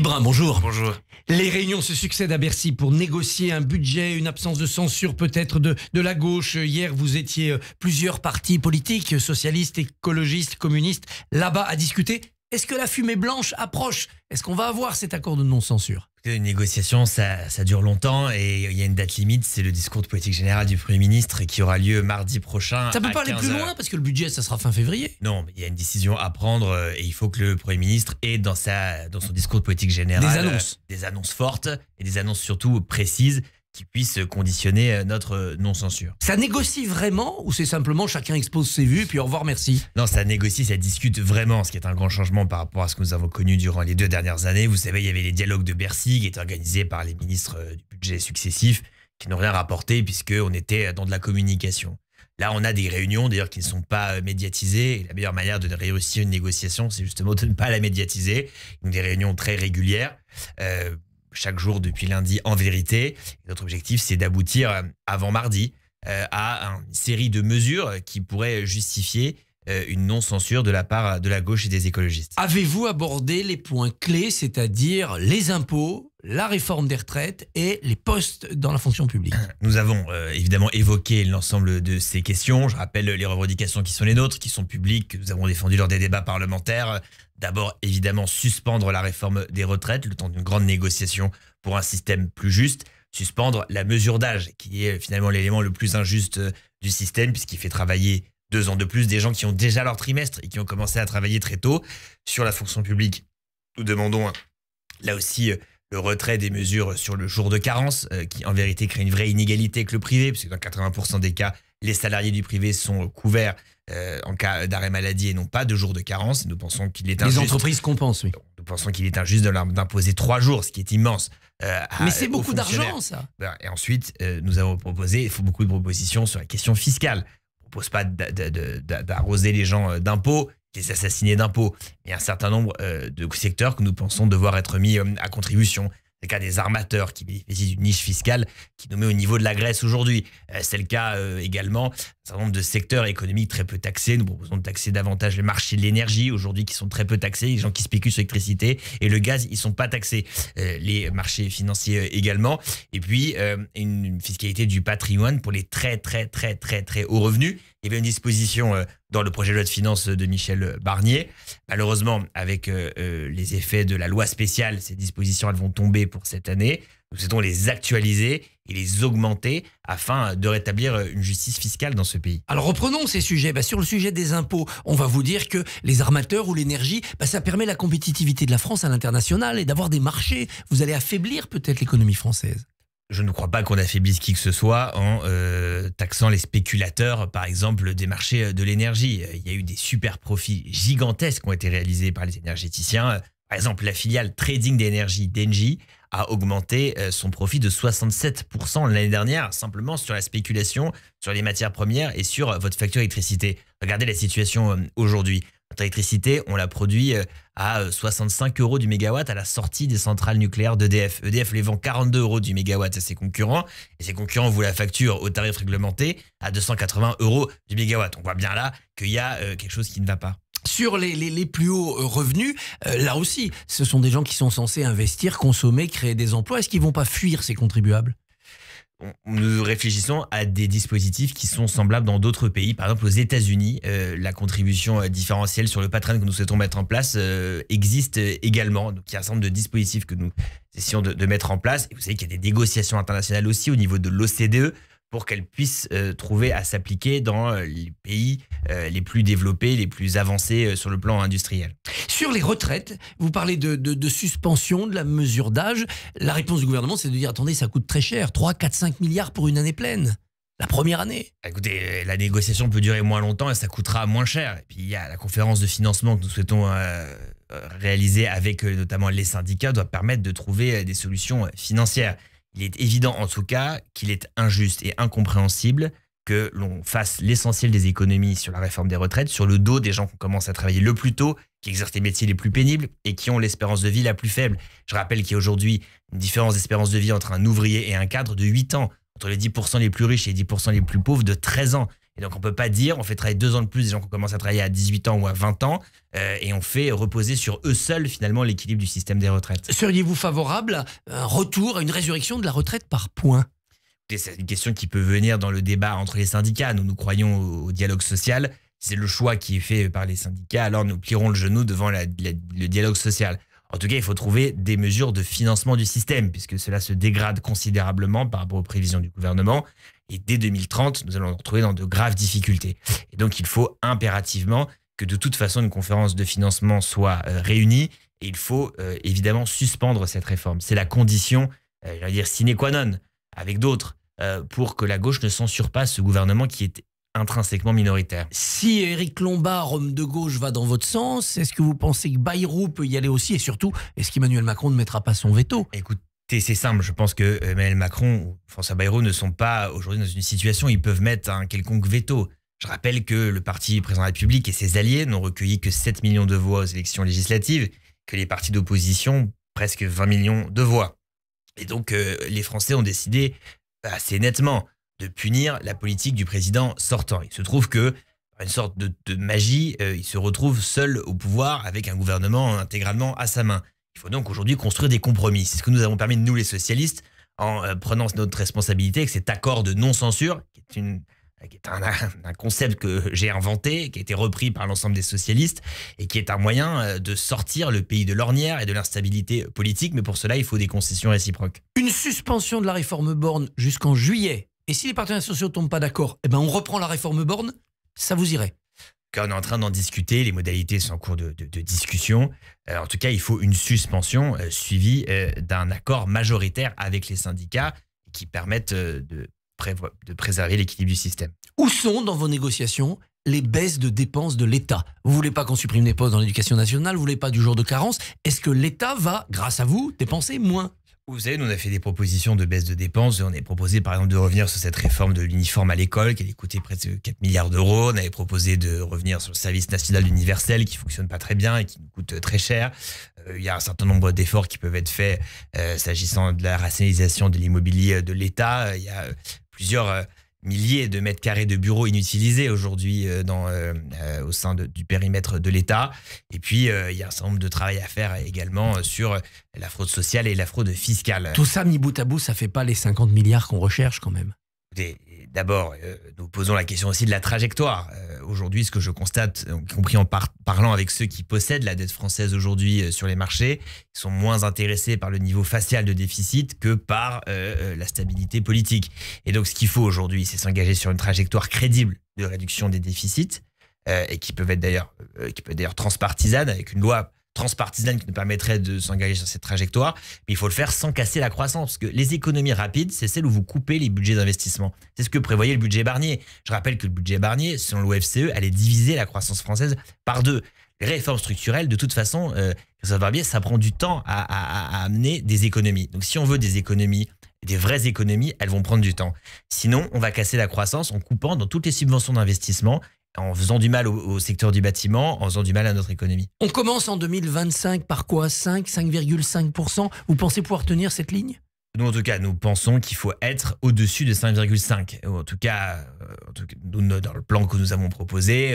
Brun, bonjour. Bonjour. Les réunions se succèdent à Bercy pour négocier un budget, une absence de censure peut-être de la gauche. Hier, vous étiez plusieurs partis politiques, socialistes, écologistes, communistes, là-bas à discuter. Est-ce que la fumée blanche approche? Est-ce qu'on va avoir cet accord de non-censure? Une négociation, ça dure longtemps et il y a une date limite, c'est le discours de politique générale du Premier ministre qui aura lieu mardi prochain. Ça peut pas aller plus loin parce que le budget, ça sera fin février. Non, mais il y a une décision à prendre et il faut que le Premier ministre ait dans son discours de politique générale des annonces fortes et des annonces surtout précises qui puissent conditionner notre non-censure. Ça négocie vraiment ou c'est simplement chacun expose ses vues puis au revoir, merci? Non, ça négocie, ça discute vraiment, ce qui est un grand changement par rapport à ce que nous avons connu durant les 2 dernières années. Vous savez, il y avait les dialogues de Bercy qui étaient organisés par les ministres du budget successifs qui n'ont rien rapporté puisqu'on était dans de la communication. Là, on a des réunions d'ailleurs qui ne sont pas médiatisées et la meilleure manière de réussir une négociation, c'est justement de ne pas la médiatiser. Donc, des réunions très régulières. Chaque jour depuis lundi en vérité. Et notre objectif, c'est d'aboutir avant mardi à une série de mesures qui pourraient justifier une non-censure de la part de la gauche et des écologistes. Avez-vous abordé les points clés, c'est-à-dire les impôts, la réforme des retraites et les postes dans la fonction publique? Nous avons évidemment évoqué l'ensemble de ces questions. Je rappelle les revendications qui sont les nôtres, qui sont publiques, que nous avons défendues lors des débats parlementaires. D'abord, évidemment, suspendre la réforme des retraites, le temps d'une grande négociation pour un système plus juste. Suspendre la mesure d'âge, qui est finalement l'élément le plus injuste du système, puisqu'il fait travailler 2 ans de plus des gens qui ont déjà leur trimestre et qui ont commencé à travailler très tôt. Sur la fonction publique, nous demandons là aussi le retrait des mesures sur le jour de carence, qui en vérité crée une vraie inégalité avec le privé, puisque dans 80% des cas, les salariés du privé sont couverts en cas d'arrêt maladie et non pas de jours de carence. Nous pensons qu'il est injuste. Les entreprises compensent, oui. Nous pensons qu'il est injuste d'imposer 3 jours, ce qui est immense. Mais c'est beaucoup d'argent, ça. Et ensuite, nous avons proposé, il faut beaucoup de propositions sur la question fiscale. On ne propose pas d'arroser les gens d'impôts, de les assassiner d'impôts. Il y a un certain nombre de secteurs que nous pensons devoir être mis à contribution. C'est le cas des armateurs qui bénéficient d'une niche fiscale qui nous met au niveau de la Grèce aujourd'hui. C'est le cas également d'un certain nombre de secteurs économiques très peu taxés. Nous proposons de taxer davantage les marchés de l'énergie aujourd'hui qui sont très peu taxés. Les gens qui spéculent sur l'électricité et le gaz, ils ne sont pas taxés. Les marchés financiers également. Et puis, une fiscalité du patrimoine pour les très hauts revenus. Il y avait une disposition dans le projet de loi de finances de Michel Barnier. Malheureusement, avec les effets de la loi spéciale, ces dispositions elles vont tomber pour cette année. Nous souhaitons les actualiser et les augmenter afin de rétablir une justice fiscale dans ce pays. Alors reprenons ces sujets. Sur le sujet des impôts, on va vous dire que les armateurs ou l'énergie, ça permet la compétitivité de la France à l'international et d'avoir des marchés. Vous allez affaiblir peut-être l'économie française. Je ne crois pas qu'on affaiblisse qui que ce soit en taxant les spéculateurs, par exemple, des marchés de l'énergie. Il y a eu des super profits gigantesques qui ont été réalisés par les énergéticiens. Par exemple, la filiale trading d'énergie d'Engie a augmenté son profit de 67% l'année dernière, simplement sur la spéculation, sur les matières premières et sur votre facture d'électricité. Regardez la situation aujourd'hui. Notre électricité, on la produit à 65 € du mégawatt à la sortie des centrales nucléaires d'EDF. EDF les vend 42 € du mégawatt à ses concurrents et ses concurrents vous la facturent au tarif réglementé à 280 € du mégawatt. On voit bien là qu'il y a quelque chose qui ne va pas. Sur les plus hauts revenus, là aussi, ce sont des gens qui sont censés investir, consommer, créer des emplois. Est-ce qu'ils ne vont pas fuir ces contribuables ? Nous réfléchissons à des dispositifs qui sont semblables dans d'autres pays. Par exemple, aux États-Unis, la contribution différentielle sur le patrimoine que nous souhaitons mettre en place existe également. Donc, il y a un certain nombre de dispositifs que nous essayons de mettre en place. Et vous savez qu'il y a des négociations internationales aussi au niveau de l'OCDE pour qu'elles puissent trouver à s'appliquer dans les pays les plus développés, les plus avancés sur le plan industriel. Sur les retraites, vous parlez de suspension de la mesure d'âge. La réponse du gouvernement, c'est de dire, attendez, ça coûte très cher, 3, 4, 5 milliards pour une année pleine. La première année. Écoutez, la négociation peut durer moins longtemps et ça coûtera moins cher. Et puis il y a la conférence de financement que nous souhaitons réaliser avec notamment les syndicats, doit permettre de trouver des solutions financières. Il est évident en tout cas qu'il est injuste et incompréhensible que l'on fasse l'essentiel des économies sur la réforme des retraites sur le dos des gens qui commencent à travailler le plus tôt, qui exercent les métiers les plus pénibles et qui ont l'espérance de vie la plus faible. Je rappelle qu'il y a aujourd'hui une différence d'espérance de vie entre un ouvrier et un cadre de 8 ans, entre les 10% les plus riches et les 10% les plus pauvres de 13 ans. Et donc on peut pas dire, on fait travailler 2 ans de plus des gens qui commencent à travailler à 18 ans ou à 20 ans, et on fait reposer sur eux seuls finalement l'équilibre du système des retraites. Seriez-vous favorable à un retour, à une résurrection de la retraite par points? C'est une question qui peut venir dans le débat entre les syndicats. Nous croyons au dialogue social. C'est le choix qui est fait par les syndicats. Alors nous plierons le genou devant le dialogue social. En tout cas, il faut trouver des mesures de financement du système, puisque cela se dégrade considérablement par rapport aux prévisions du gouvernement. Et dès 2030, nous allons nous retrouver dans de graves difficultés. Et donc, il faut impérativement que de toute façon, une conférence de financement soit réunie. Et il faut évidemment suspendre cette réforme. C'est la condition, j'allais dire, sine qua non, avec d'autres, pour que la gauche ne censure pas ce gouvernement qui est intrinsèquement minoritaire. Si Éric Lombard, homme de gauche, va dans votre sens, est-ce que vous pensez que Bayrou peut y aller aussi? Et surtout, est-ce qu'Emmanuel Macron ne mettra pas son veto? Écoutez, c'est simple. Je pense que Emmanuel Macron ou François Bayrou ne sont pas aujourd'hui dans une situation où ils peuvent mettre un quelconque veto. Je rappelle que le parti président de la République et ses alliés n'ont recueilli que 7 millions de voix aux élections législatives, que les partis d'opposition, presque 20 millions de voix. Et donc, les Français ont décidé assez nettement de punir la politique du président sortant. Il se trouve que, par une sorte de magie, il se retrouve seul au pouvoir avec un gouvernement intégralement à sa main. Il faut donc aujourd'hui construire des compromis. C'est ce que nous avons permis, nous les socialistes, en prenant notre responsabilité avec cet accord de non-censure, qui est un concept que j'ai inventé, qui a été repris par l'ensemble des socialistes, et qui est un moyen de sortir le pays de l'ornière et de l'instabilité politique. Mais pour cela, il faut des concessions réciproques. Une suspension de la réforme Borne jusqu'en juillet. Et si les partenaires sociaux ne tombent pas d'accord, eh ben on reprend la réforme Borne, ça vous irait? On est en train d'en discuter, les modalités sont en cours de discussion. En tout cas, il faut une suspension suivie d'un accord majoritaire avec les syndicats qui permettent de préserver l'équilibre du système. Où sont, dans vos négociations, les baisses de dépenses de l'État? Vous ne voulez pas qu'on supprime des postes dans l'éducation nationale, vous ne voulez pas du jour de carence. Est-ce que l'État va, grâce à vous, dépenser moins? Vous savez, nous, on a fait des propositions de baisse de dépenses. On a proposé, par exemple, de revenir sur cette réforme de l'uniforme à l'école qui allait coûter près de 4 milliards d'euros. On avait proposé de revenir sur le service national universel qui fonctionne pas très bien et qui nous coûte très cher. Il y a un certain nombre d'efforts qui peuvent être faits s'agissant de la rationalisation de l'immobilier de l'État. Il y a plusieurs milliers de mètres carrés de bureaux inutilisés aujourd'hui au sein du périmètre de l'État. Et puis, il y a un certain nombre de travail à faire également sur la fraude sociale et la fraude fiscale. Tout ça, mis bout à bout, ça ne fait pas les 50 milliards qu'on recherche quand même. D'abord, nous posons la question aussi de la trajectoire. Aujourd'hui, ce que je constate, y compris en parlant avec ceux qui possèdent la dette française aujourd'hui sur les marchés, ils sont moins intéressés par le niveau facial de déficit que par la stabilité politique. Et donc, ce qu'il faut aujourd'hui, c'est s'engager sur une trajectoire crédible de réduction des déficits et qui peut être d'ailleurs transpartisane, avec une loi transpartisane qui nous permettrait de s'engager sur cette trajectoire, mais il faut le faire sans casser la croissance, parce que les économies rapides, c'est celles où vous coupez les budgets d'investissement. C'est ce que prévoyait le budget Barnier. Je rappelle que le budget Barnier, selon l'OFCE, allait diviser la croissance française par 2. Les réformes structurelles, de toute façon, Christophe Barbier, ça prend du temps à amener des économies. Donc si on veut des économies, des vraies économies, elles vont prendre du temps. Sinon, on va casser la croissance en coupant dans toutes les subventions d'investissement, en faisant du mal au secteur du bâtiment, en faisant du mal à notre économie. On commence en 2025 par quoi? 5,5%? Vous pensez pouvoir tenir cette ligne? Nous, en tout cas, nous pensons qu'il faut être au-dessus de 5,5. En tout cas, nous, dans le plan que nous avons proposé,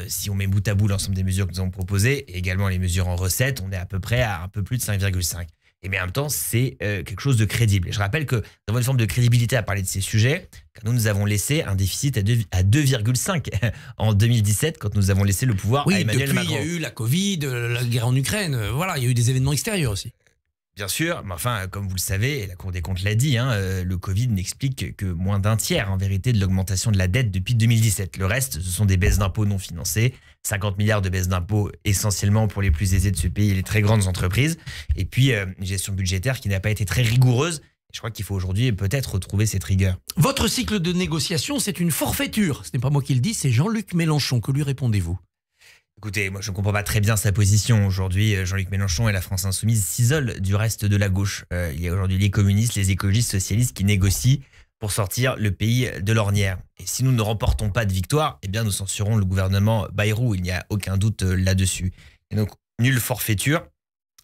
si on met bout à bout l'ensemble des mesures que nous avons proposées, et également les mesures en recettes, on est à peu près à un peu plus de 5,5. Mais en même temps, c'est quelque chose de crédible. Et je rappelle que nous avons une forme de crédibilité à parler de ces sujets, car nous avons laissé un déficit à 2,5 en 2017, quand nous avons laissé le pouvoir à Emmanuel Macron. Il y a eu la Covid, la guerre en Ukraine, voilà, il y a eu des événements extérieurs aussi. Bien sûr, mais enfin, comme vous le savez, et la Cour des comptes l'a dit, le Covid n'explique que moins d'un tiers, en vérité, de l'augmentation de la dette depuis 2017. Le reste, ce sont des baisses d'impôts non financées, 50 milliards de baisses d'impôts essentiellement pour les plus aisés de ce pays et les très grandes entreprises, et puis une gestion budgétaire qui n'a pas été très rigoureuse. Je crois qu'il faut aujourd'hui peut-être retrouver cette rigueur. Votre cycle de négociation, c'est une forfaiture. Ce n'est pas moi qui le dis, c'est Jean-Luc Mélenchon. Que lui répondez-vous? Écoutez, moi je ne comprends pas très bien sa position. Aujourd'hui, Jean-Luc Mélenchon et la France Insoumise s'isolent du reste de la gauche. Il y a aujourd'hui les communistes, les écologistes, socialistes qui négocient pour sortir le pays de l'ornière. Et si nous ne remportons pas de victoire, eh bien nous censurons le gouvernement Bayrou. Il n'y a aucun doute là-dessus. Et donc, nulle forfaiture.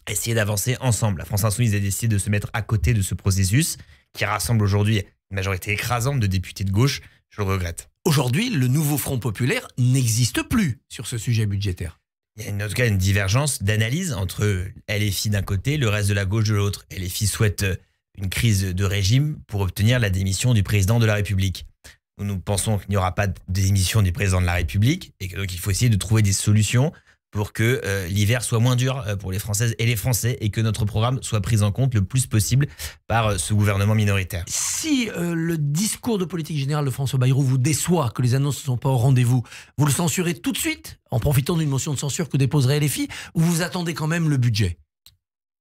Essayez d'avancer ensemble. La France Insoumise a décidé de se mettre à côté de ce processus qui rassemble aujourd'hui une majorité écrasante de députés de gauche. Je le regrette. Aujourd'hui, le nouveau Front populaire n'existe plus sur ce sujet budgétaire. Il y a en tout cas une divergence d'analyse entre LFI d'un côté, le reste de la gauche de l'autre. LFI souhaite une crise de régime pour obtenir la démission du président de la République. Nous pensons qu'il n'y aura pas de démission du président de la République et que donc il faut essayer de trouver des solutions pour que l'hiver soit moins dur pour les Françaises et les Français et que notre programme soit pris en compte le plus possible par ce gouvernement minoritaire. Si le discours de politique générale de François Bayrou vous déçoit, que les annonces ne sont pas au rendez-vous, vous le censurez tout de suite en profitant d'une motion de censure que déposerait LFI ou vous attendez quand même le budget ?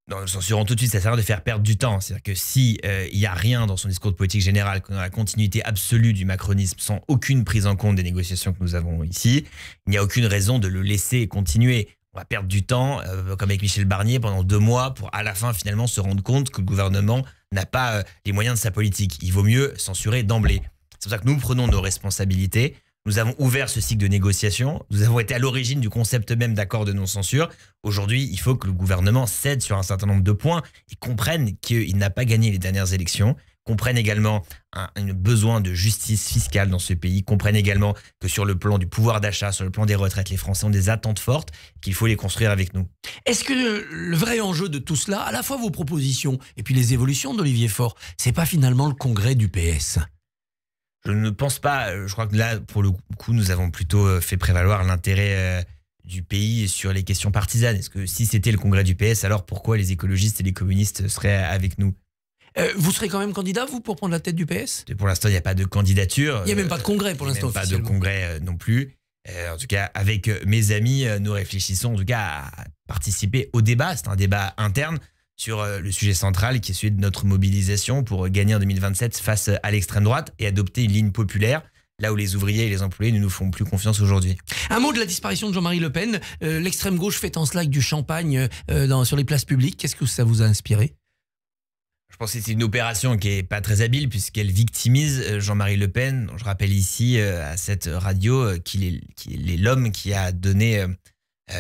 Non, nous censurons tout de suite, ça sert à rien de faire perdre du temps. C'est-à-dire que si il n'y a rien dans son discours de politique générale, qu'on a la continuité absolue du macronisme sans aucune prise en compte des négociations que nous avons ici, il n'y a aucune raison de le laisser continuer. On va perdre du temps, comme avec Michel Barnier, pendant 2 mois pour à la fin finalement se rendre compte que le gouvernement n'a pas les moyens de sa politique. Il vaut mieux censurer d'emblée. C'est pour ça que nous prenons nos responsabilités. Nous avons ouvert ce cycle de négociation. Nous avons été à l'origine du concept même d'accord de non-censure. Aujourd'hui, il faut que le gouvernement cède sur un certain nombre de points et comprenne qu'il n'a pas gagné les dernières élections, comprenne également un besoin de justice fiscale dans ce pays, comprenne également que sur le plan du pouvoir d'achat, sur le plan des retraites, les Français ont des attentes fortes, qu'il faut les construire avec nous. Est-ce que le vrai enjeu de tout cela, à la fois vos propositions et puis les évolutions d'Olivier Faure, c'est pas finalement le congrès du PS ? Je ne pense pas. Je crois que là, pour le coup, nous avons plutôt fait prévaloir l'intérêt du pays sur les questions partisanes. Est-ce que si c'était le congrès du PS, alors pourquoi les écologistes et les communistes seraient avec nous ? Vous serez quand même candidat, vous, pour prendre la tête du PS ? Pour l'instant, il n'y a pas de candidature. Il n'y a même pas de congrès pour l'instant. Pas de congrès non plus. En tout cas, avec mes amis, nous réfléchissons en tout cas à participer au débat. C'est un débat interne sur le sujet central qui est celui de notre mobilisation pour gagner en 2027 face à l'extrême droite et adopter une ligne populaire, là où les ouvriers et les employés ne nous font plus confiance aujourd'hui. Un mot de la disparition de Jean-Marie Le Pen. L'extrême gauche fait en cela avec du champagne sur les places publiques. Qu'est-ce que ça vous a inspiré ? Je pense que c'est une opération qui n'est pas très habile puisqu'elle victimise Jean-Marie Le Pen. Je rappelle ici à cette radio qu'il est l'homme qui a donné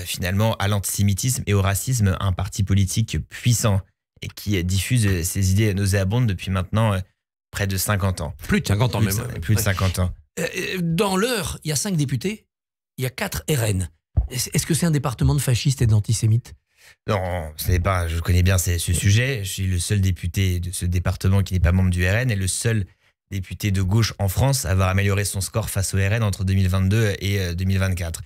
finalement à l'antisémitisme et au racisme un parti politique puissant et qui diffuse ses idées nauséabondes depuis maintenant près de 50 ans. Plus de 50 ans même. Plus de 50 ans. Dans l'Eure, il y a 5 députés, il y a 4 RN. Est-ce que c'est un département de fascistes et d'antisémites ? Non, ce n'est pas. Je connais bien ce sujet. Je suis le seul député de ce département qui n'est pas membre du RN et le seul député de gauche en France à avoir amélioré son score face au RN entre 2022 et 2024.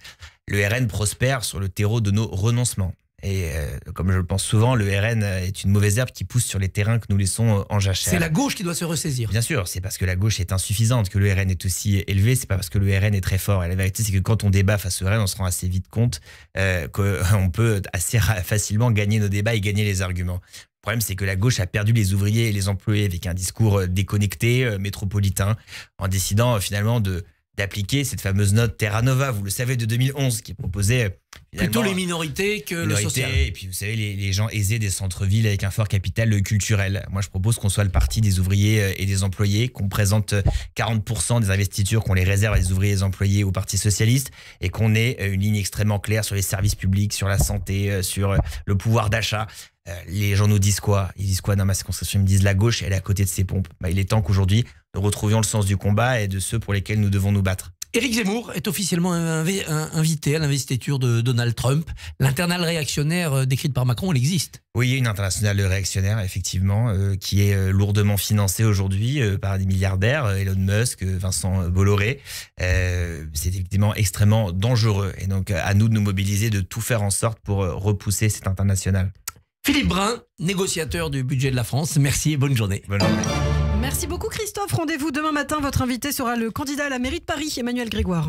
Le RN prospère sur le terreau de nos renoncements. Et comme je le pense souvent, le RN est une mauvaise herbe qui pousse sur les terrains que nous laissons en jachère. C'est la gauche qui doit se ressaisir. Bien sûr, c'est parce que la gauche est insuffisante que le RN est aussi élevé, c'est pas parce que le RN est très fort. Et la vérité, c'est que quand on débat face au RN, on se rend assez vite compte qu'on peut assez facilement gagner nos débats et gagner les arguments. Le problème, c'est que la gauche a perdu les ouvriers et les employés avec un discours déconnecté, métropolitain, en décidant finalement d'appliquer cette fameuse note Terra Nova, vous le savez, de 2011, qui proposait plutôt les minorités que le social. Et puis vous savez, les gens aisés des centres-villes avec un fort capital culturel. Moi, je propose qu'on soit le parti des ouvriers et des employés, qu'on présente 40% des investitures, qu'on les réserve à des ouvriers et des employés au Parti socialiste, et qu'on ait une ligne extrêmement claire sur les services publics, sur la santé, sur le pouvoir d'achat. Les gens nous disent quoi ? Ils disent quoi dans ma circonscription ? Ils me disent la gauche, elle est à côté de ses pompes. Il est temps qu'aujourd'hui, nous retrouvions le sens du combat et de ceux pour lesquels nous devons nous battre. Éric Zemmour est officiellement invité à l'investiture de Donald Trump. L'internale réactionnaire décrite par Macron, elle existe. Oui, il y a une internationale réactionnaire, effectivement, qui est lourdement financée aujourd'hui par des milliardaires, Elon Musk, Vincent Bolloré. C'est effectivement extrêmement dangereux. Et donc, à nous de nous mobiliser, de tout faire en sorte pour repousser cette internationale. Philippe Brun, négociateur du budget de la France. Merci et bonne journée. Bonne journée. Merci beaucoup Christophe. Rendez-vous demain matin. Votre invité sera le candidat à la mairie de Paris, Emmanuel Grégoire.